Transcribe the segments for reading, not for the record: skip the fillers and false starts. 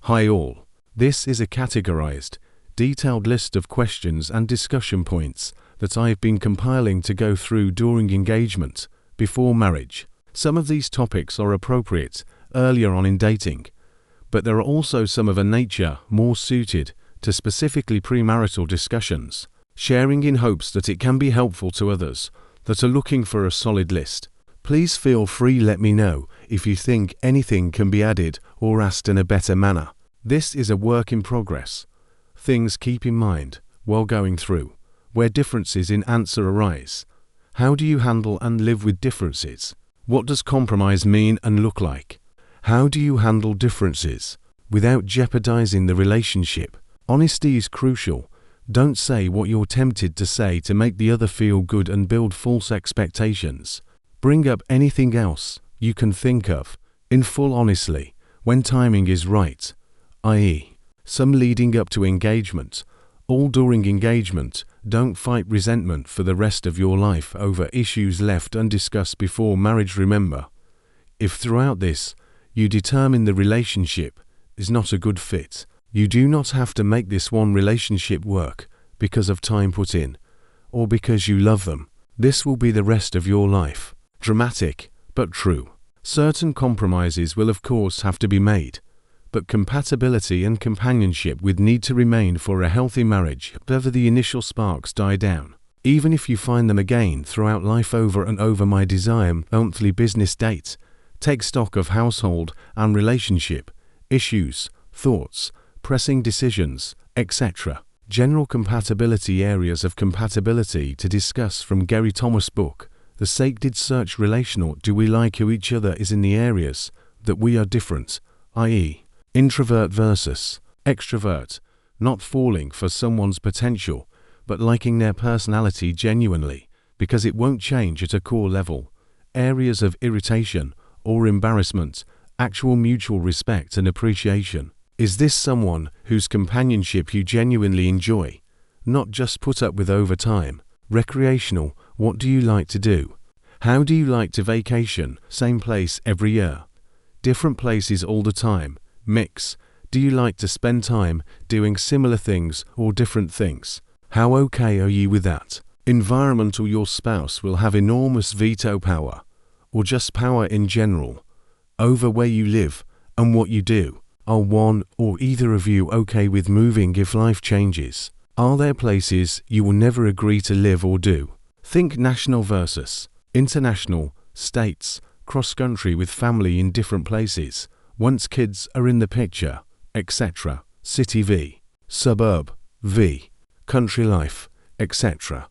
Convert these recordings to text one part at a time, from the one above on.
Hi all. This is a categorized, detailed list of questions and discussion points that I have been compiling to go through during engagement, before marriage. Some of these topics are appropriate earlier on in dating, but there are also some of a nature more suited to specifically premarital discussions, sharing in hopes that it can be helpful to others that are looking for a solid list. Please feel free let me know if you think anything can be added or asked in a better manner. This is a work in progress. Things keep in mind while going through, where differences in answer arise. How do you handle and live with differences? What does compromise mean and look like? How do you handle differences without jeopardizing the relationship? Honesty is crucial. Don't say what you're tempted to say to make the other feel good and build false expectations. Bring up anything else you can think of, in full honesty, when timing is right, i.e., some leading up to engagement, all during engagement. Don't fight resentment for the rest of your life over issues left undiscussed before marriage. Remember, if throughout this you determine the relationship is not a good fit, you do not have to make this one relationship work because of time put in, or because you love them. This will be the rest of your life. Dramatic, but true. Certain compromises will of course have to be made, but compatibility and companionship would need to remain for a healthy marriage whenever the initial sparks die down. Even if you find them again throughout life over and over. My desire monthly business date. Take stock of household and relationship issues, thoughts, pressing decisions, etc. General compatibility areas of compatibility to discuss from Gary Thomas' book, The Sacred Search. Relational. Do we like who each other is in the areas that we are different, i.e., introvert versus extrovert, not falling for someone's potential, but liking their personality genuinely, because it won't change at a core level. Areas of irritation or embarrassment, actual mutual respect and appreciation. Is this someone whose companionship you genuinely enjoy, not just put up with over time? Recreational. What do you like to do? How do you like to vacation? Same place every year? Different places all the time? Mix. Do you like to spend time doing similar things or different things? How okay are you with that? Environmental. Your spouse will have enormous veto power, or just power in general, over where you live and what you do. Are one or either of you okay with moving if life changes? Are there places you will never agree to live or do? Think national versus international, states, cross-country with family in different places, once kids are in the picture, etc. City v. suburb v. country life, etc.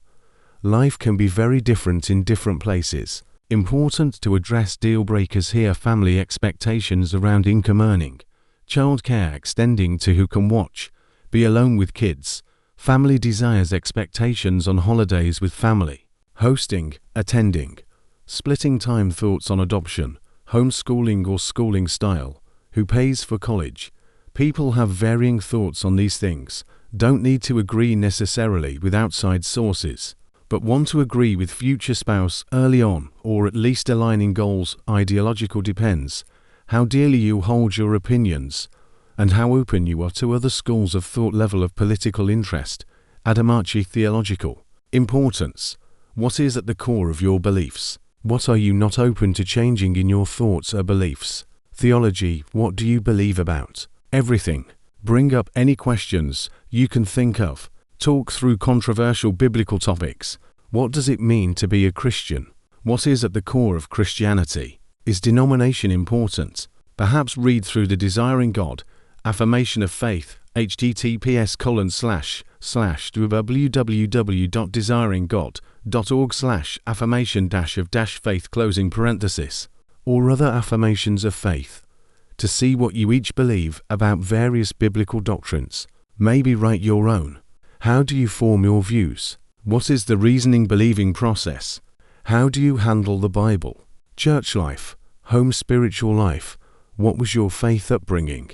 Life can be very different in different places. Important to address deal breakers here. Family expectations around income earning, childcare extending to who can watch, be alone with kids, family desires, expectations on holidays with family, hosting, attending, splitting time, thoughts on adoption, homeschooling or schooling style, who pays for college. People have varying thoughts on these things, don't need to agree necessarily with outside sources, but want to agree with future spouse early on, or at least aligning goals. Ideological. Depends how dearly you hold your opinions and how open you are to other schools of thought. Level of political interest. Adamachi. Theological. Importance. What is at the core of your beliefs? What are you not open to changing in your thoughts or beliefs? Theology. What do you believe about everything? Bring up any questions you can think of. Talk through controversial biblical topics. What does it mean to be a Christian? What is at the core of Christianity? Is denomination important? Perhaps read through the Desiring God, Affirmation of Faith, https://www.desiringgod.org/affirmation-of-faith, or other affirmations of faith, to see what you each believe about various biblical doctrines. Maybe write your own. How do you form your views? What is the reasoning believing process? How do you handle the Bible? Church life, home spiritual life. What was your faith upbringing?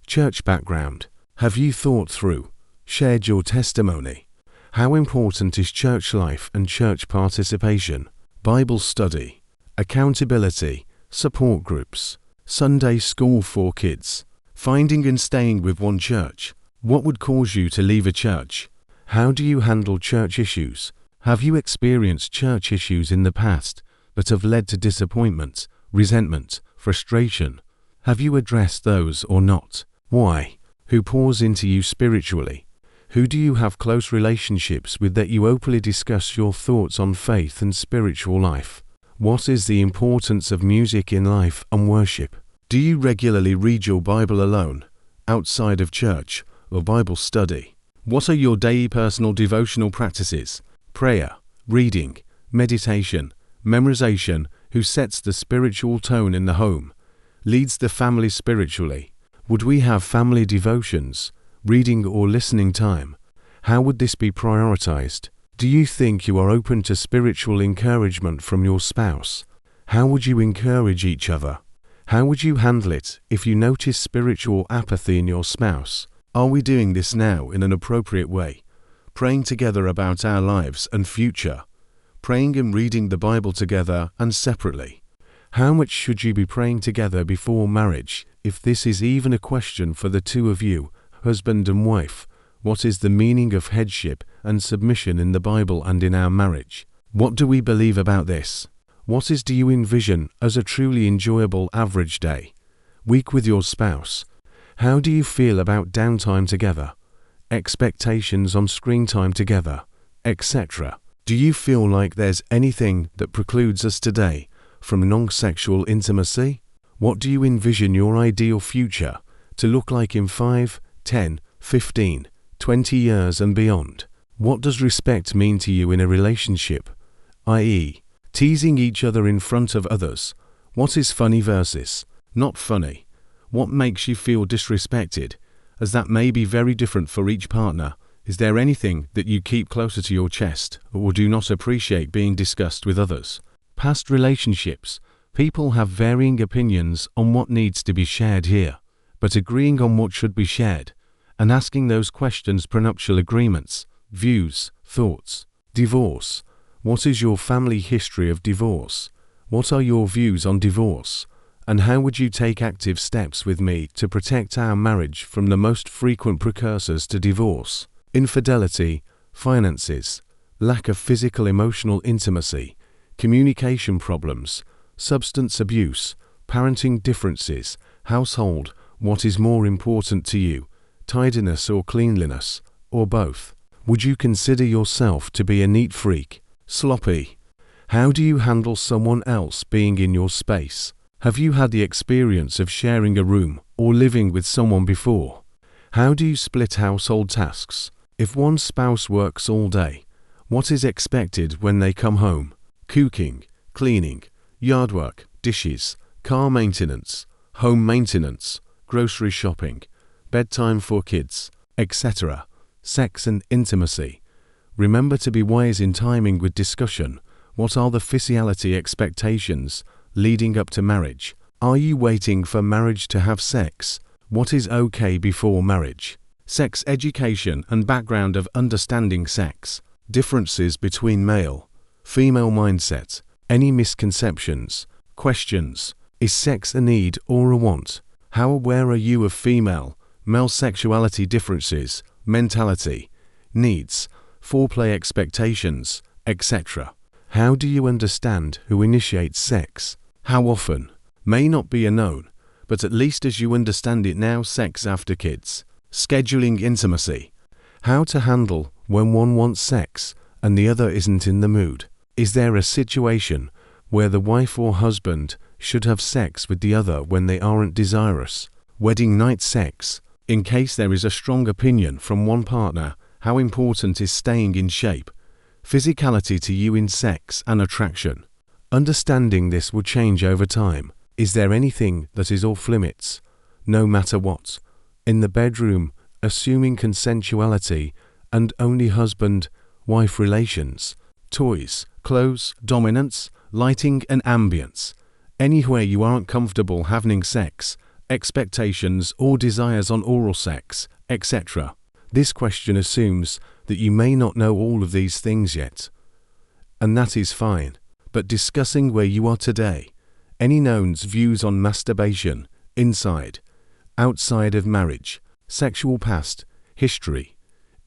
Church background. Have you thought through, shared your testimony? How important is church life and church participation? Bible study, accountability, support groups, Sunday school for kids, Finding and staying with one church. What would cause you to leave a church? How do you handle church issues? Have you experienced church issues in the past that have led to disappointment, resentment, frustration? Have you addressed those or not? Why? Who pours into you spiritually? Who do you have close relationships with that you openly discuss your thoughts on faith and spiritual life? What is the importance of music in life and worship? Do you regularly read your Bible alone, outside of church or Bible study? What are your daily personal devotional practices? Prayer, reading, meditation, memorization. Who sets the spiritual tone in the home? Leads the family spiritually? Would we have family devotions, reading or listening time? How would this be prioritized? Do you think you are open to spiritual encouragement from your spouse? How would you encourage each other? How would you handle it if you notice spiritual apathy in your spouse? Are we doing this now in an appropriate way? Praying together about our lives and future. Praying and reading the Bible together and separately. How much should you be praying together before marriage, if this is even a question for the two of you, husband and wife? What is the meaning of headship and submission in the Bible and in our marriage? What do we believe about this? What do you envision as a truly enjoyable average day? Week with your spouse. How do you feel about downtime together? Expectations on screen time together, etc. Do you feel like there's anything that precludes us today from non-sexual intimacy? What do you envision your ideal future to look like in 5, 10, 15, 20 years and beyond? What does respect mean to you in a relationship, i.e., teasing each other in front of others? What is funny versus not funny? What makes you feel disrespected, as that may be very different for each partner? Is there anything that you keep closer to your chest or do not appreciate being discussed with others? Past relationships. People have varying opinions on what needs to be shared here, but agreeing on what should be shared and asking those questions. Prenuptial agreements, views, thoughts. Divorce. What is your family history of divorce? What are your views on divorce? And how would you take active steps with me to protect our marriage from the most frequent precursors to divorce? Infidelity, finances, lack of physical emotional intimacy, communication problems, substance abuse, parenting differences, household. What is more important to you, tidiness or cleanliness, or both? Would you consider yourself to be a neat freak? Sloppy. How do you handle someone else being in your space? Have you had the experience of sharing a room or living with someone before? How do you split household tasks? If one spouse works all day, what is expected when they come home? Cooking, cleaning, yard work, dishes, car maintenance, home maintenance, grocery shopping, bedtime for kids, etc. Sex and intimacy. Remember to be wise in timing with discussion. What are the physiology expectations leading up to marriage? Are you waiting for marriage to have sex? What is okay before marriage? Sex education and background of understanding sex. Differences between male, female mindset. Any misconceptions? Questions. Is sex a need or a want? How aware are you of female, male sexuality differences, mentality, needs, foreplay expectations, etc.? How do you understand who initiates sex? How often? May not be a known, but at least as you understand it now. Sex after kids. Scheduling intimacy. How to handle when one wants sex and the other isn't in the mood. Is there a situation where the wife or husband should have sex with the other when they aren't desirous? Wedding night sex. In case there is a strong opinion from one partner, how important is staying in shape? Physicality to you in sex and attraction. Understanding this will change over time. Is there anything that is off limits, no matter what? In the bedroom, assuming consensuality and only husband-wife relations. Toys, clothes, dominance, lighting and ambience. Anywhere you aren't comfortable having sex, expectations or desires on oral sex, etc. This question assumes that you may not know all of these things yet. And that is fine. But discussing where you are today, any knowns, views on masturbation, inside, outside of marriage, sexual past, history,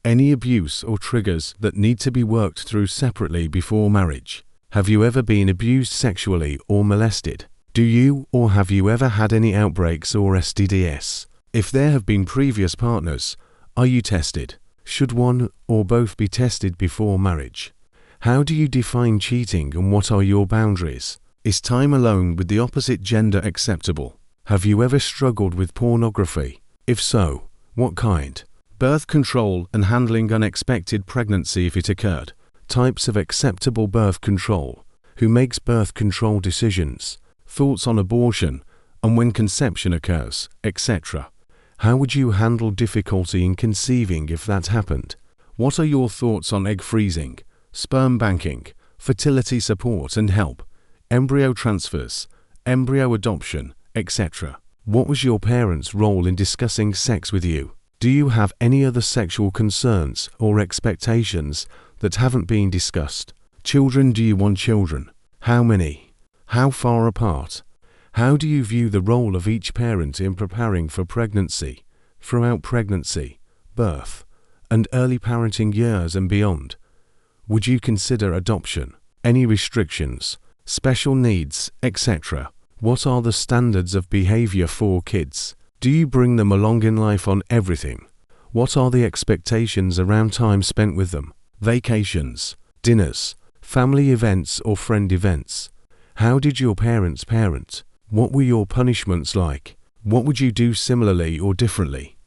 any abuse or triggers that need to be worked through separately before marriage. Have you ever been abused sexually or molested? Do you or have you ever had any outbreaks or STDs? If there have been previous partners, are you tested? Should one or both be tested before marriage? How do you define cheating and what are your boundaries? Is time alone with the opposite gender acceptable? Have you ever struggled with pornography? If so, what kind? Birth control and handling unexpected pregnancy if it occurred. Types of acceptable birth control. Who makes birth control decisions? Thoughts on abortion and when conception occurs, etc. How would you handle difficulty in conceiving if that happened? What are your thoughts on egg freezing, sperm banking, fertility support and help, embryo transfers, embryo adoption, etc.? What was your parents' role in discussing sex with you? Do you have any other sexual concerns or expectations that haven't been discussed? Children, do you want children? How many? How far apart? How do you view the role of each parent in preparing for pregnancy, throughout pregnancy, birth, and early parenting years and beyond? Would you consider adoption? Any restrictions, special needs, etc.? What are the standards of behavior for kids? Do you bring them along in life on everything? What are the expectations around time spent with them? Vacations, dinners, family events or friend events? How did your parents parent? What were your punishments like? What would you do similarly or differently?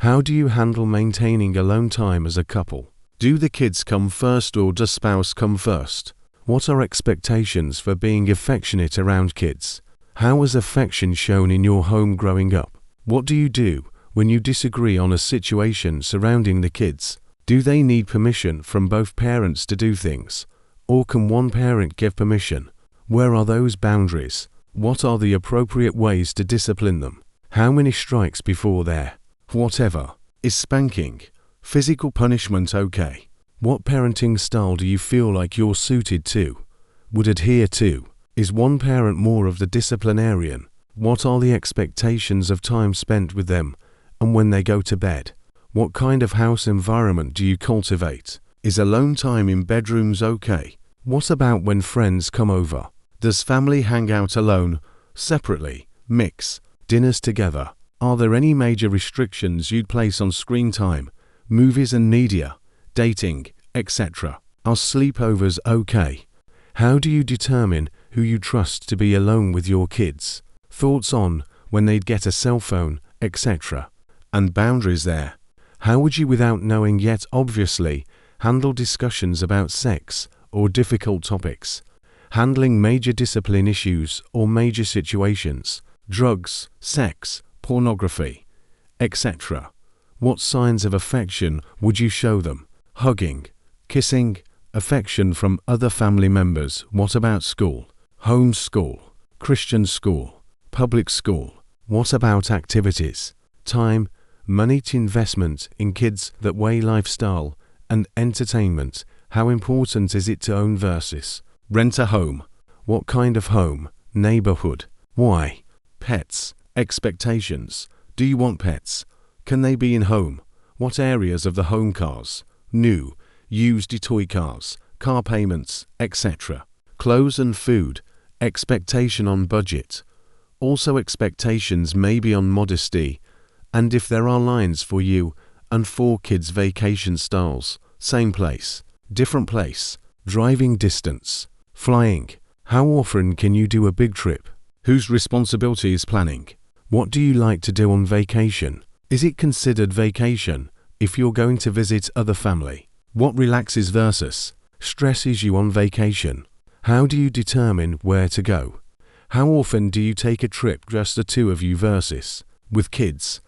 How do you handle maintaining alone time as a couple? Do the kids come first or does spouse come first? What are expectations for being affectionate around kids? How was affection shown in your home growing up? What do you do when you disagree on a situation surrounding the kids? Do they need permission from both parents to do things? Or can one parent give permission? Where are those boundaries? What are the appropriate ways to discipline them? How many strikes before there? Whatever. Is spanking, physical punishment okay? What parenting style do you feel like you're suited to? Would adhere to? Is one parent more of the disciplinarian? What are the expectations of time spent with them and when they go to bed? What kind of house environment do you cultivate? Is alone time in bedrooms okay? What about when friends come over? Does family hang out alone, separately, mix, dinners together? Are there any major restrictions you'd place on screen time, movies and media, dating, etc.? Are sleepovers okay? How do you determine who you trust to be alone with your kids? Thoughts on when they'd get a cell phone, etc. And boundaries there. How would you, without knowing yet obviously, handle discussions about sex or difficult topics? Handling major discipline issues or major situations, drugs, sex, pornography, etc. What signs of affection would you show them? Hugging, kissing, affection from other family members. What about school? Home school, Christian school, public school. What about activities? Time, money to investment in kids that weigh lifestyle and entertainment. How important is it to own versus rent a home? What kind of home? Neighborhood. Why? Pets. Expectations. Do you want pets? Can they be in home? What areas of the home cars? New, used toy cars, car payments, etc. Clothes and food. Expectation on budget. Also expectations maybe on modesty, and if there are lines for you and for kids' vacation styles. Same place, different place, driving distance, flying. How often can you do a big trip? Whose responsibility is planning? What do you like to do on vacation? Is it considered vacation if you're going to visit other family? What relaxes versus stresses you on vacation? How do you determine where to go? How often do you take a trip just the two of you versus with kids?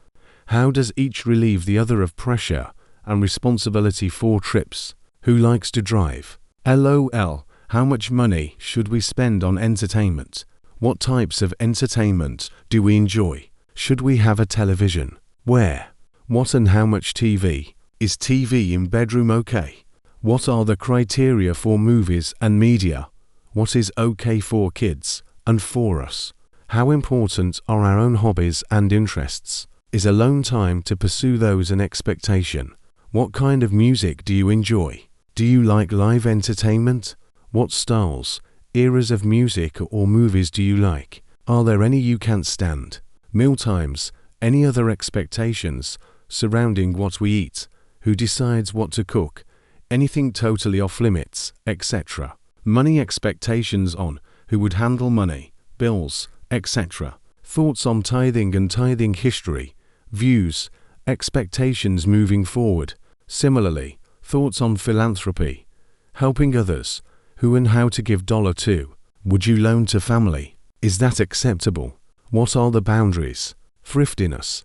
How does each relieve the other of pressure and responsibility for trips? Who likes to drive? LOL. How much money should we spend on entertainment? What types of entertainment do we enjoy? Should we have a television? Where? What and how much TV? Is TV in bedroom okay? What are the criteria for movies and media? What is okay for kids and for us? How important are our own hobbies and interests? Is alone time to pursue those an expectation? What kind of music do you enjoy? Do you like live entertainment? What styles, eras of music or movies do you like? Are there any you can't stand? Mealtimes, any other expectations surrounding what we eat? Who decides what to cook? Anything totally off limits, etc. Money expectations on who would handle money, bills, etc. Thoughts on tithing and tithing history, views, expectations moving forward. Similarly, thoughts on philanthropy, helping others, who and how to give dollar to. Would you loan to family? Is that acceptable? What are the boundaries? Thriftiness.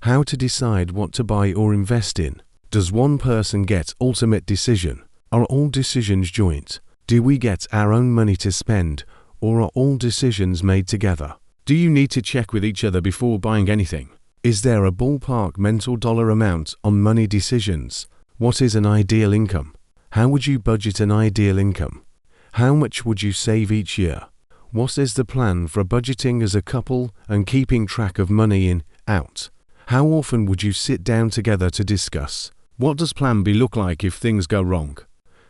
How to decide what to buy or invest in. Does one person get ultimate decision? Are all decisions joint? Do we get our own money to spend, or are all decisions made together? Do you need to check with each other before buying anything? Is there a ballpark mental dollar amount on money decisions? What is an ideal income? How would you budget an ideal income? How much would you save each year? What is the plan for budgeting as a couple and keeping track of money in, out? How often would you sit down together to discuss? What does plan B look like if things go wrong?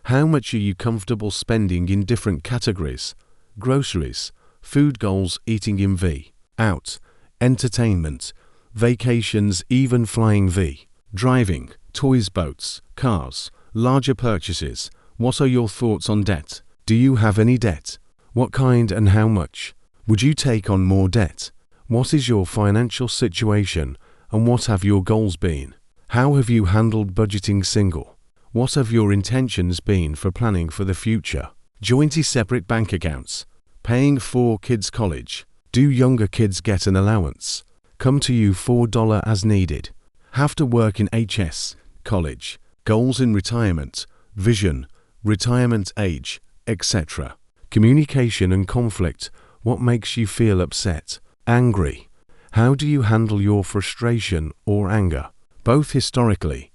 How much are you comfortable spending in different categories? Groceries, food goals, eating in V, out, entertainment, vacations, even flying V, driving, toys, boats, cars, larger purchases. What are your thoughts on debt? Do you have any debt? What kind and how much? Would you take on more debt? What is your financial situation and what have your goals been? How have you handled budgeting single? What have your intentions been for planning for the future? Jointly separate bank accounts. Paying for kids' college. Do younger kids get an allowance? Come to you $4 as needed. Have to work in HS, college. Goals in retirement, vision, retirement age, etc. Communication and conflict. What makes you feel upset, angry? How do you handle your frustration or anger? Both historically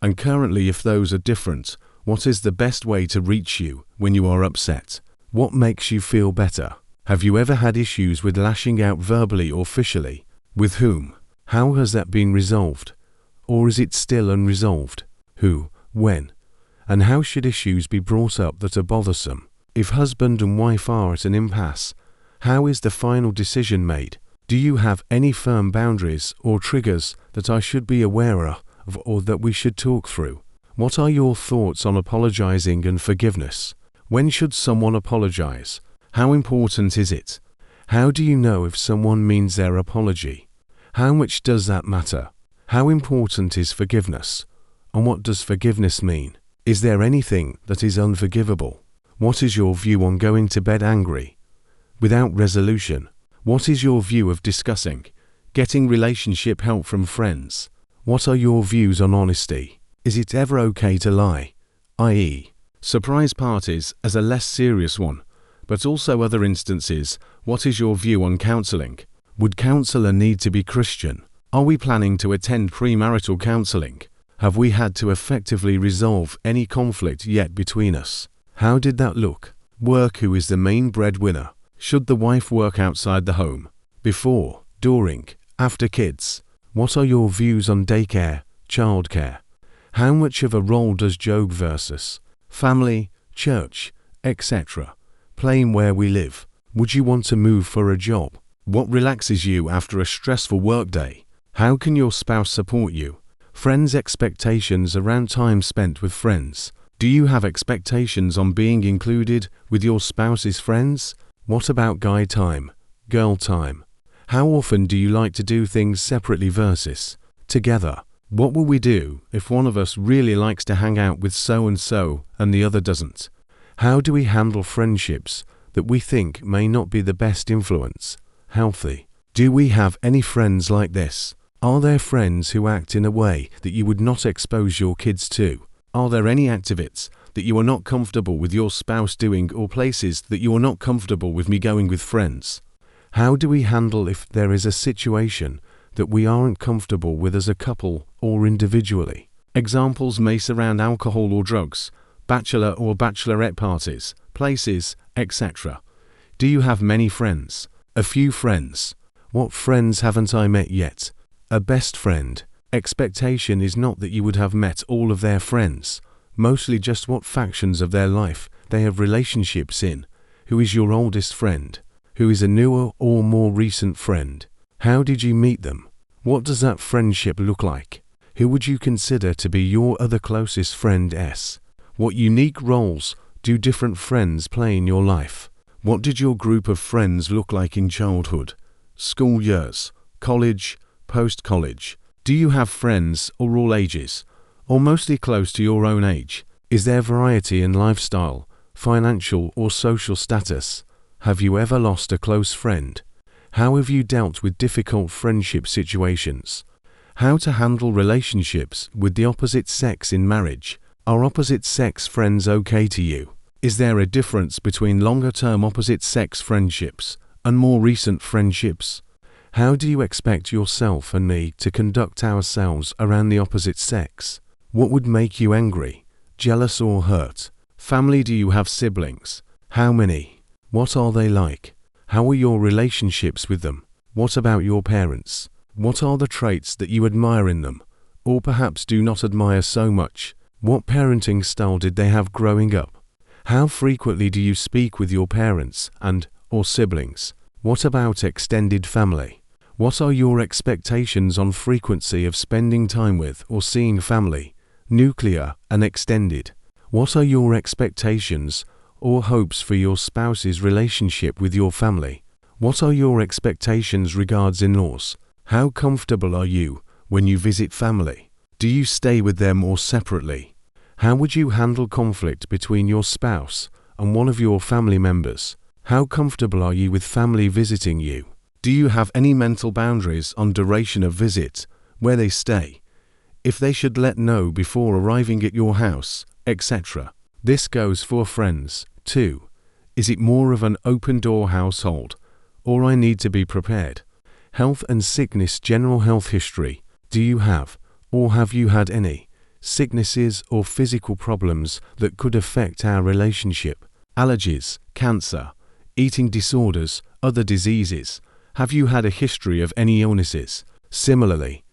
and currently, if those are different, what is the best way to reach you when you are upset? What makes you feel better? Have you ever had issues with lashing out verbally or officially? With whom? How has that been resolved? Or is it still unresolved? Who, when, and how should issues be brought up that are bothersome? If husband and wife are at an impasse, how is the final decision made? Do you have any firm boundaries or triggers that I should be aware of or that we should talk through? What are your thoughts on apologizing and forgiveness? When should someone apologize? How important is it? How do you know if someone means their apology? How much does that matter? How important is forgiveness? And what does forgiveness mean? Is there anything that is unforgivable? What is your view on going to bed angry, without resolution? What is your view of discussing, getting relationship help from friends? What are your views on honesty? Is it ever okay to lie? i.e., surprise parties as a less serious one, but also other instances. What is your view on counseling? Would counselor need to be Christian? Are we planning to attend premarital counseling? Have we had to effectively resolve any conflict yet between us? How did that look? Work. Who is the main breadwinner? Should the wife work outside the home? Before, during, after kids? What are your views on daycare, childcare? How much of a role does Job versus family, church, etc. play in where we live? Would you want to move for a job? What relaxes you after a stressful workday? How can your spouse support you? Friends' expectations around time spent with friends. Do you have expectations on being included with your spouse's friends? What about guy time, girl time? How often do you like to do things separately versus together? What will we do if one of us really likes to hang out with so-and-so and the other doesn't? How do we handle friendships that we think may not be the best influence? Healthy. Do we have any friends like this? Are there friends who act in a way that you would not expose your kids to? Are there any activities that you are not comfortable with your spouse doing or places that you are not comfortable with me going with friends? How do we handle if there is a situation that we aren't comfortable with as a couple or individually? Examples may surround alcohol or drugs, bachelor or bachelorette parties, places, etc. Do you have many friends? A few friends? What friends haven't I met yet? A best friend. Expectation is not that you would have met all of their friends, mostly just what factions of their life they have relationships in. Who is your oldest friend? Who is a newer or more recent friend? How did you meet them? What does that friendship look like? Who would you consider to be your other closest friend? What unique roles do different friends play in your life? What did your group of friends look like in childhood, school years, college, post-college? Do you have friends of all ages, or mostly close to your own age? Is there variety in lifestyle, financial or social status? Have you ever lost a close friend? How have you dealt with difficult friendship situations? How to handle relationships with the opposite sex in marriage? Are opposite sex friends okay to you? Is there a difference between longer-term opposite sex friendships and more recent friendships? How do you expect yourself and me to conduct ourselves around the opposite sex? What would make you angry, jealous or hurt? Family. Do you have siblings? How many? What are they like? How are your relationships with them? What about your parents? What are the traits that you admire in them, or perhaps do not admire so much? What parenting style did they have growing up? How frequently do you speak with your parents or siblings? What about extended family? What are your expectations on frequency of spending time with or seeing family, nuclear and extended? What are your expectations or hopes for your spouse's relationship with your family? What are your expectations regards in-laws? How comfortable are you when you visit family? Do you stay with them or separately? How would you handle conflict between your spouse and one of your family members? How comfortable are you with family visiting you? Do you have any mental boundaries on duration of visit, where they stay, if they should let know before arriving at your house, etc.? This goes for friends, too. Is it more of an open-door household, or I need to be prepared? Health and sickness. General health history. Do you have, or have you had any, sicknesses or physical problems that could affect our relationship? Allergies, cancer, eating disorders, other diseases. Have you had a history of any illnesses? Similarly,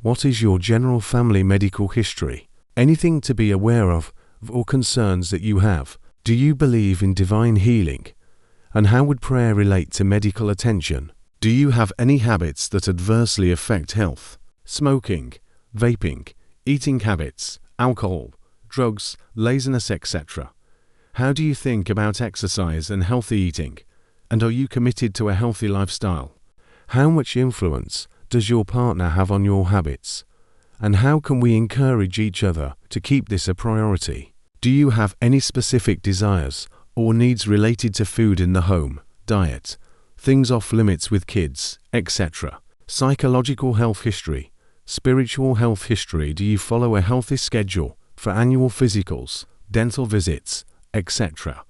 what is your general family medical history? Anything to be aware of or concerns that you have? Do you believe in divine healing? And how would prayer relate to medical attention? Do you have any habits that adversely affect health? Smoking, vaping, eating habits, alcohol, drugs, laziness, etc. How do you think about exercise and healthy eating? And are you committed to a healthy lifestyle? How much influence does your partner have on your habits? And how can we encourage each other to keep this a priority? Do you have any specific desires or needs related to food in the home, diet, things off limits with kids, etc.? Psychological health history, spiritual health history. Do you follow a healthy schedule for annual physicals, dental visits, etc.?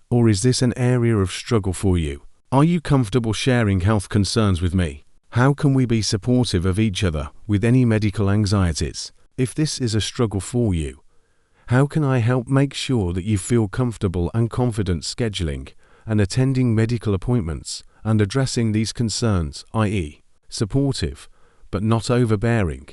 Or is this an area of struggle for you? Are you comfortable sharing health concerns with me? How can we be supportive of each other with any medical anxieties? If this is a struggle for you, how can I help make sure that you feel comfortable and confident scheduling and attending medical appointments and addressing these concerns, i.e., supportive but not overbearing,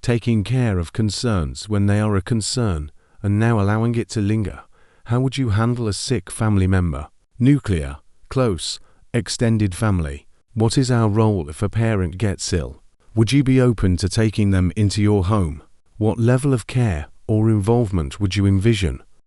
taking care of concerns when they are a concern and now allowing it to linger? How would you handle a sick family member? Nuclear, close, extended family. What is our role if a parent gets ill? Would you be open to taking them into your home? What level of care or involvement would you envision?